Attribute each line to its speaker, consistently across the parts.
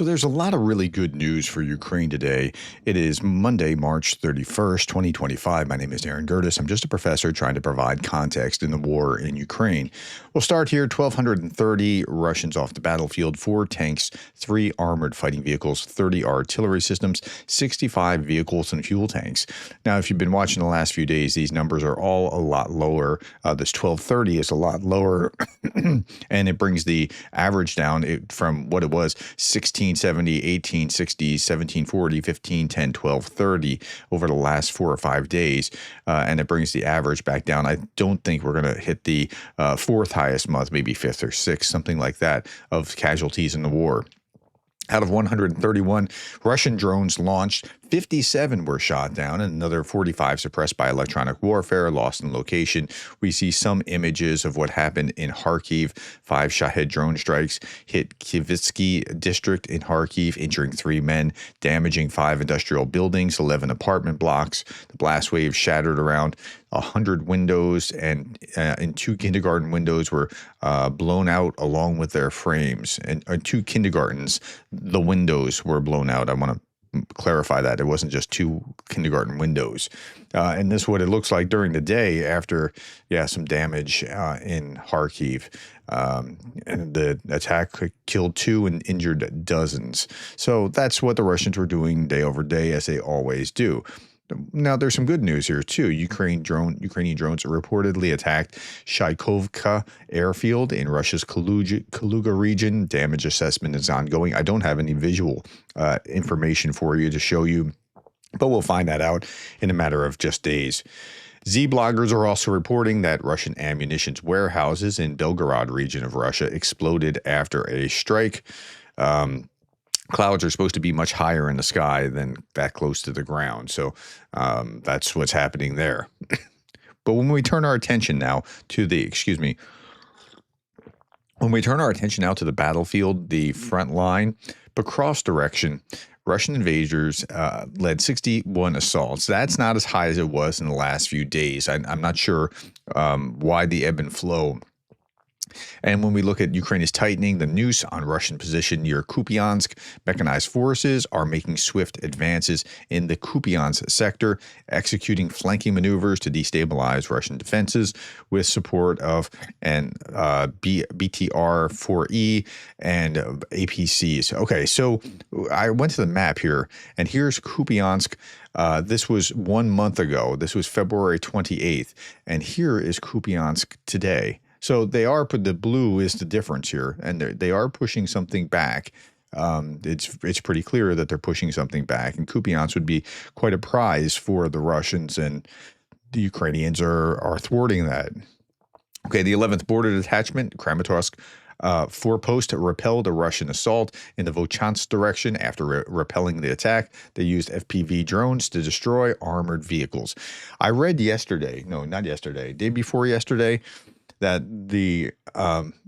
Speaker 1: So there's a lot of really good news for Ukraine today. It is Monday, March 31st, 2025. My name is Aaron Gerdes. I'm just a professor trying to provide context in the war in Ukraine. We'll start here. 1,230 Russians off the battlefield, 4 tanks, 3 armored fighting vehicles, 30 artillery systems, 65 vehicles and fuel tanks. Now, if you've been watching the last few days, these numbers are all a lot lower. This 1,230 is a lot lower, and it brings the average down from what it was, 1670, 1860, 1740, 1510, 1230 over the last 4 or 5 days, and it brings the average back down. I don't think we're going to hit the fourth highest month, maybe fifth or sixth, something like that, of casualties in the war. Out of 131 Russian drones launched, 57 were shot down and another 45 suppressed by electronic warfare, lost in location. We see some images of what happened in Kharkiv. 5 Shahed drone strikes hit Kivitsky district in Kharkiv, injuring 3 men, damaging 5 industrial buildings, 11 apartment blocks. The blast wave shattered around 100 windows, and 2 kindergarten windows were blown out along with their frames. And 2 kindergartens, the windows were blown out. I want to clarify that. It wasn't just 2 kindergarten windows. And this is what it looks like during the day after, some damage in Kharkiv. And the attack killed 2 and injured dozens. So that's what the Russians were doing day over day, as they always do. Now, there's some good news here, too. Ukrainian drones reportedly attacked Shaikovka airfield in Russia's Kaluga region. Damage assessment is ongoing. I don't have any visual information for you to show you, but we'll find that out in a matter of just days. Z-bloggers are also reporting that Russian ammunition warehouses in Belgorod region of Russia exploded after a strike. Clouds are supposed to be much higher in the sky than that close to the ground. So that's what's happening there. But when we turn our attention now to the, battlefield, the front line, but cross direction, Russian invaders led 61 assaults. That's not as high as it was in the last few days. I'm not sure why the ebb and flow. And when we look at Ukraine is tightening the noose on Russian position near Kupiansk, mechanized forces are making swift advances in the Kupiansk sector, executing flanking maneuvers to destabilize Russian defenses with support of BTR-4E and APCs. Okay, so I went to the map here, and here's Kupiansk. This was 1 month ago. This was February 28th, and here is Kupiansk today. So they are, the blue is the difference here, and they are pushing something back. It's pretty clear that they're pushing something back, and Kupiansk would be quite a prize for the Russians, and the Ukrainians are thwarting that. Okay, the 11th Border Detachment, Kramatorsk forepost, repelled a Russian assault in the Volchansk direction. After repelling the attack, they used FPV drones to destroy armored vehicles. I read day before yesterday, that the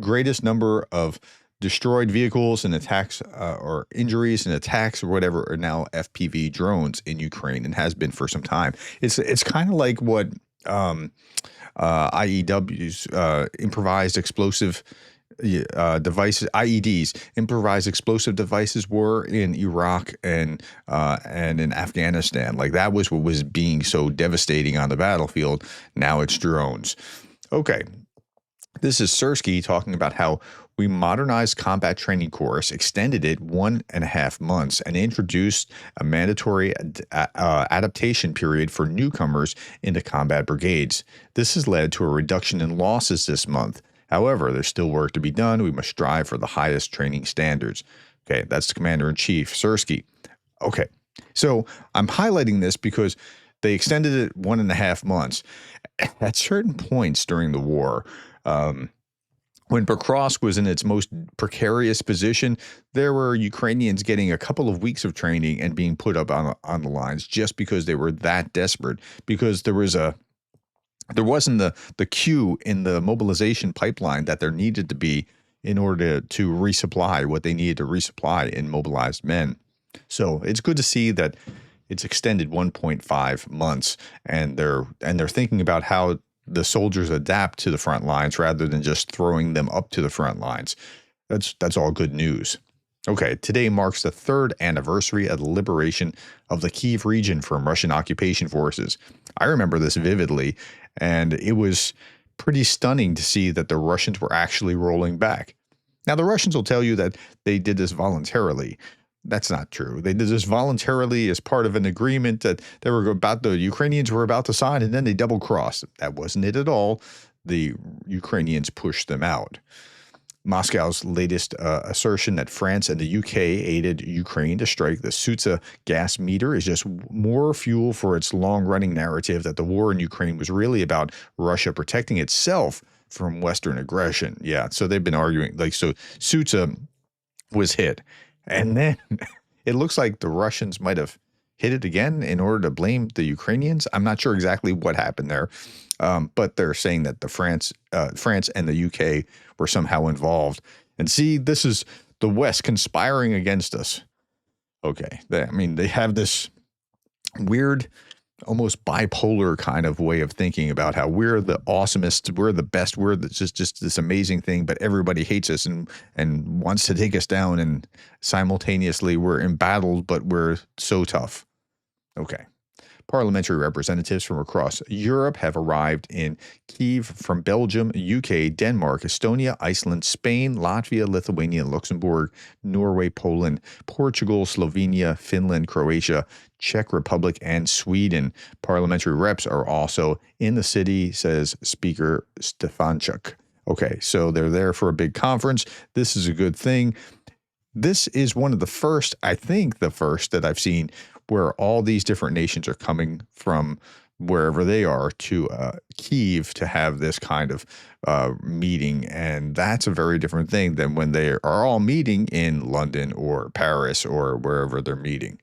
Speaker 1: greatest number of destroyed vehicles and attacks or injuries and attacks or whatever are now FPV drones in Ukraine, and has been for some time. It's kind of like what IEWs, improvised explosive devices, IEDs, improvised explosive devices, were in Iraq and in Afghanistan. Like, that was what was being so devastating on the battlefield. Now it's drones. Okay. This is Sersky talking about how we modernized combat training course, extended it 1.5 months, and introduced a mandatory adaptation period for newcomers into combat brigades. This has led to a reduction in losses this month. However, there's still work to be done. We must strive for the highest training standards. Okay, that's the Commander-in-Chief, Sersky. Okay, so I'm highlighting this because they extended it 1.5 months. At certain points during the war, when Pokrovsk was in its most precarious position, there were Ukrainians getting a couple of weeks of training and being put up on the lines just because they were that desperate, because there wasn't the queue in the mobilization pipeline that there needed to be in order to resupply what they needed to resupply in mobilized men. So it's good to see that it's extended 1.5 months, and they're thinking about how the soldiers adapt to the front lines rather than just throwing them up to the front lines. That's all good news. Okay, today marks the third anniversary of the liberation of the Kyiv region from Russian occupation forces. I remember this vividly, and it was pretty stunning to see that the Russians were actually rolling back. Now, the Russians will tell you that they did this voluntarily. That's not true. They did this voluntarily as part of an agreement that the Ukrainians were about to sign, and then they double crossed. That wasn't it at all. The Ukrainians pushed them out. Moscow's latest assertion that France and the UK aided Ukraine to strike the Suza gas meter is just more fuel for its long-running narrative that the war in Ukraine was really about Russia protecting itself from Western aggression. Yeah, so they've been arguing, so Suza was hit, and then it looks like the Russians might have hit it again in order to blame the Ukrainians. I'm not sure exactly what happened there, but they're saying that France and the UK were somehow involved. And see, this is the West conspiring against us. Okay, they have this weird, almost bipolar kind of way of thinking about how we're the awesomest, we're the best, we're just this amazing thing, but everybody hates us and wants to take us down, and simultaneously we're embattled, but we're so tough. Okay. Parliamentary representatives from across Europe have arrived in Kyiv from Belgium, UK, Denmark, Estonia, Iceland, Spain, Latvia, Lithuania, Luxembourg, Norway, Poland, Portugal, Slovenia, Finland, Croatia, Czech Republic, and Sweden. Parliamentary reps are also in the city, says Speaker Stefanchuk. Okay, so they're there for a big conference. This is a good thing. This is one of the first, I think the first that I've seen where all these different nations are coming from wherever they are to Kyiv to have this kind of meeting. And that's a very different thing than when they are all meeting in London or Paris or wherever they're meeting.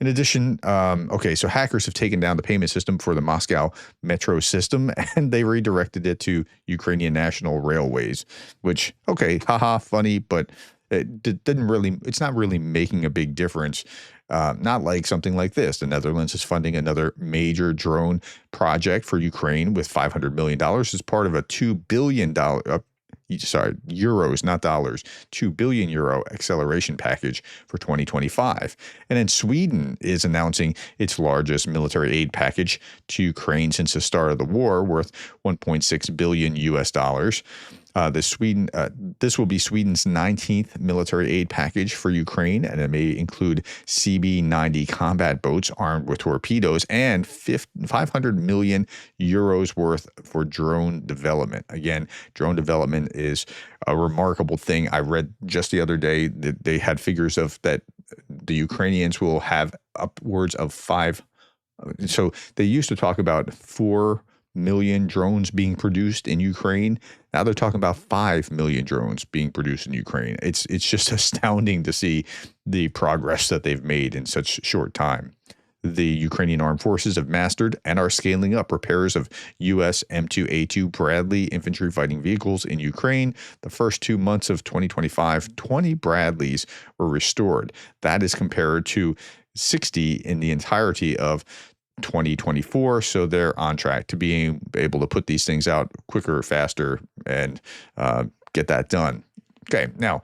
Speaker 1: In addition, so hackers have taken down the payment system for the Moscow metro system, and they redirected it to Ukrainian National Railways, which, okay, haha, funny, but it's not really making a big difference. Not like something like this. The Netherlands is funding another major drone project for Ukraine with $500 million as part of a €2 billion, euros, not dollars, €2 billion acceleration package for 2025. And then Sweden is announcing its largest military aid package to Ukraine since the start of the war, worth $1.6 billion US. This will be Sweden's 19th military aid package for Ukraine, and it may include CB-90 combat boats armed with torpedoes and 500 million euros worth for drone development. Again, drone development is a remarkable thing. I read just the other day that they had figures of that the Ukrainians will have upwards of 5. So they used to talk about 4 million drones being produced in Ukraine. Now they're talking about 5 million drones being produced in Ukraine. It's just astounding to see the progress that they've made in such short time. The Ukrainian Armed Forces have mastered and are scaling up repairs of U.S. M2A2 Bradley infantry fighting vehicles in Ukraine. The first 2 months of 2025, 20 Bradleys were restored. That is compared to 60 in the entirety of 2024, so they're on track to being able to put these things out quicker, faster, and get that done. Okay, now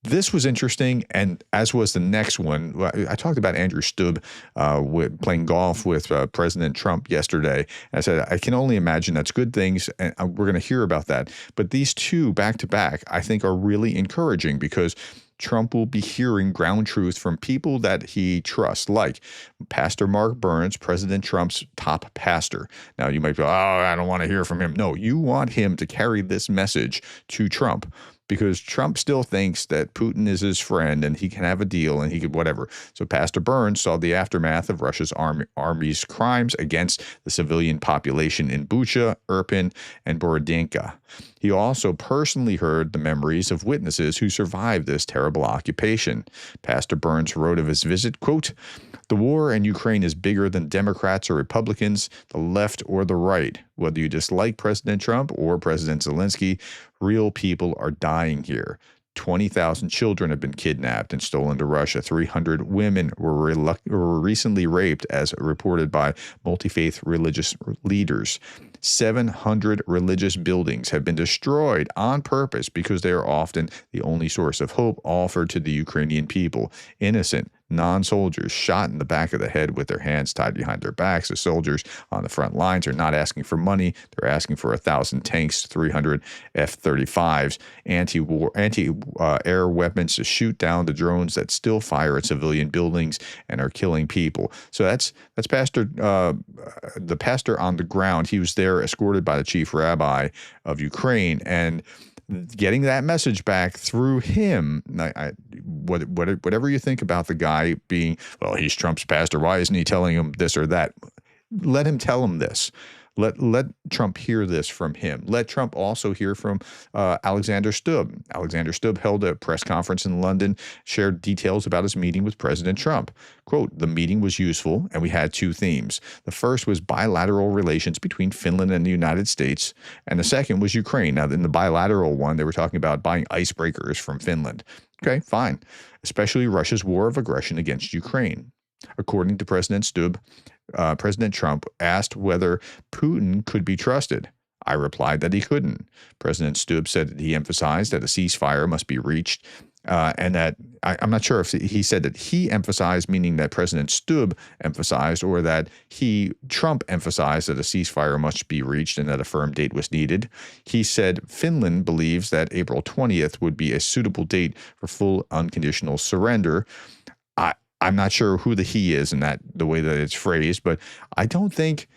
Speaker 1: this was interesting, and as was the next one. I talked about Andrew Stubb playing golf with President Trump yesterday. And I said, I can only imagine that's good things, and we're going to hear about that. But these two back-to-back, I think, are really encouraging because Trump will be hearing ground truth from people that he trusts, like Pastor Mark Burns, President Trump's top pastor. Now, you might go, I don't want to hear from him. No, you want him to carry this message to Trump, because Trump still thinks that Putin is his friend and he can have a deal and he could whatever. So Pastor Burns saw the aftermath of Russia's army's crimes against the civilian population in Bucha, Irpin, and Borodyanka. He also personally heard the memories of witnesses who survived this terrible occupation. Pastor Burns wrote of his visit, quote, "The war in Ukraine is bigger than Democrats or Republicans, the left or the right. Whether you dislike President Trump or President Zelensky, real people are dying here. 20,000 children have been kidnapped and stolen to Russia. 300 women were recently raped, as reported by multi-faith religious leaders. 700 religious buildings have been destroyed on purpose because they are often the only source of hope offered to the Ukrainian people. Innocent non-soldiers shot in the back of the head with their hands tied behind their backs. The soldiers on the front lines are not asking for money. They're asking for 1,000 tanks, 300 F-35s, anti-air weapons to shoot down the drones that still fire at civilian buildings and are killing people. So that's the pastor on the ground. He was there escorted by the chief rabbi of Ukraine, and getting that message back through him. Whatever you think about the guy being, well, he's Trump's pastor, why isn't he telling him this or that? Let him tell him this. Let Trump hear this from him. Let Trump also hear from Alexander Stubb. Alexander Stubb held a press conference in London, shared details about his meeting with President Trump. Quote, "The meeting was useful, and we had two themes. The first was bilateral relations between Finland and the United States, and the second was Ukraine." Now, in the bilateral one, they were talking about buying icebreakers from Finland. Okay, fine. Especially Russia's war of aggression against Ukraine. According to President Stubb, President Trump asked whether Putin could be trusted. I replied that he couldn't. President Stubb said that he emphasized that a ceasefire must be reached, and that I'm not sure if he said that he emphasized, meaning that President Stubb emphasized, or that Trump emphasized that a ceasefire must be reached and that a firm date was needed. He said Finland believes that April 20th would be a suitable date for full unconditional surrender. I'm not sure who the he is in that, the way that it's phrased, but I don't think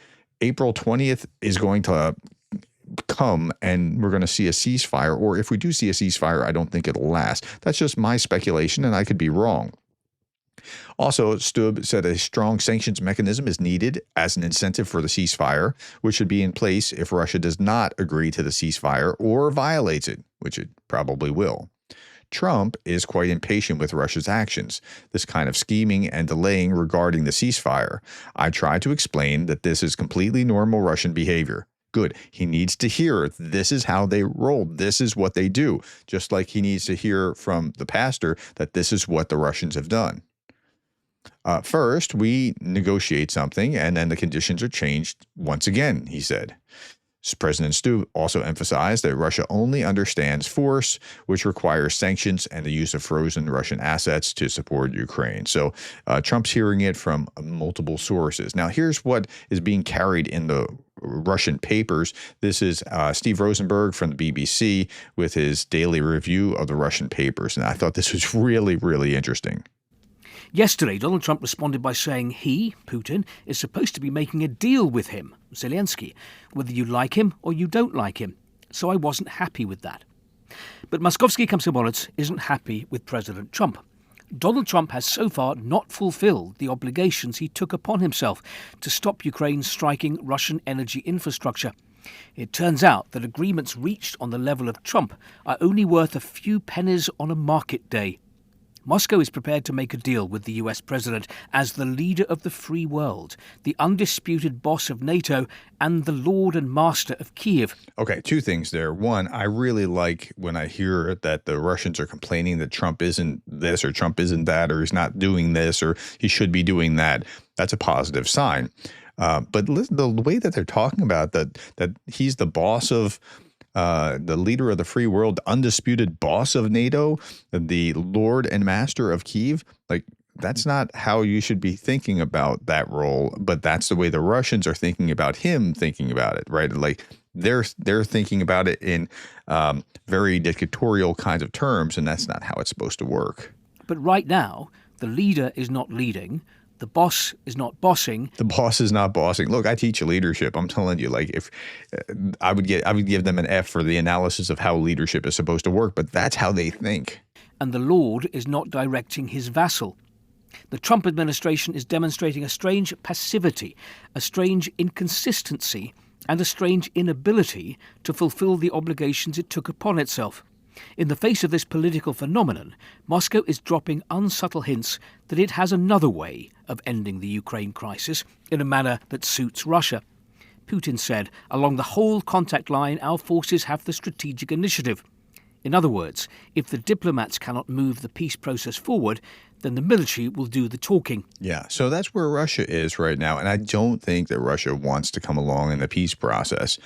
Speaker 1: April 20th is going to come and we're going to see a ceasefire. Or if we do see a ceasefire, I don't think it'll last. That's just my speculation, and I could be wrong. Also, Stubb said a strong sanctions mechanism is needed as an incentive for the ceasefire, which should be in place if Russia does not agree to the ceasefire or violates it, which it probably will. Trump is quite impatient with Russia's actions, this kind of scheming and delaying regarding the ceasefire. I tried to explain that this is completely normal Russian behavior. Good. He needs to hear this is how they roll. This is what they do. Just like he needs to hear from the pastor that this is what the Russians have done. First, we negotiate something, and then the conditions are changed once again, he said. President Stubb also emphasized that Russia only understands force, which requires sanctions and the use of frozen Russian assets to support Ukraine. So Trump's hearing it from multiple sources. Now, here's what is being carried in the Russian papers. This is Steve Rosenberg from the BBC with his daily review of the Russian papers. And I thought this was really, really interesting.
Speaker 2: Yesterday, Donald Trump responded by saying he, Putin, is supposed to be making a deal with him, Zelensky, whether you like him or you don't like him. So I wasn't happy with that. But Moskovsky Komsomolets isn't happy with President Trump. Donald Trump has so far not fulfilled the obligations he took upon himself to stop Ukraine striking Russian energy infrastructure. It turns out that agreements reached on the level of Trump are only worth a few pennies on a market day. Moscow is prepared to make a deal with the US president as the leader of the free world, the undisputed boss of NATO, and the lord and master of Kiev.
Speaker 1: Okay, two things there. One, I really like when I hear that the Russians are complaining that Trump isn't this or Trump isn't that or he's not doing this or he should be doing that. That's a positive sign. But listen, the way that they're talking about that he's the boss of the leader of the free world, undisputed boss of NATO, the lord and master of Kiev, like that's not how you should be thinking about that role, but that's the way the Russians are thinking about him thinking about it, right? Like they're thinking about it in very dictatorial kinds of terms, and that's not how it's supposed to work.
Speaker 2: But right now, the leader is not leading. The boss is not bossing.
Speaker 1: The boss is not bossing. Look, I teach leadership. I'm telling you, like if I would give them an F for the analysis of how leadership is supposed to work, but that's how they think.
Speaker 2: And the Lord is not directing his vassal. The Trump administration is demonstrating a strange passivity, a strange inconsistency, and a strange inability to fulfill the obligations it took upon itself. In the face of this political phenomenon, Moscow is dropping unsubtle hints that it has another way of ending the Ukraine crisis in a manner that suits Russia. Putin said, along the whole contact line, our forces have the strategic initiative. In other words, if the diplomats cannot move the peace process forward, then the military will do the talking.
Speaker 1: Yeah, so that's where Russia is right now. And I don't think that Russia wants to come along in the peace process.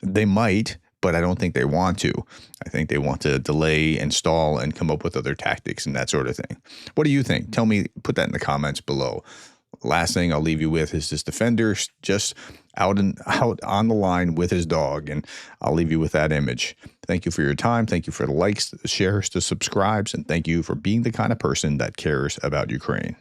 Speaker 1: They might, but I don't think they want to. I think they want to delay and stall and come up with other tactics and that sort of thing. What do you think? Tell me, put that in the comments below. Last thing I'll leave you with is this defender just out on the line with his dog, and I'll leave you with that image. Thank you for your time. Thank you for the likes, the shares, the subscribes, and thank you for being the kind of person that cares about Ukraine.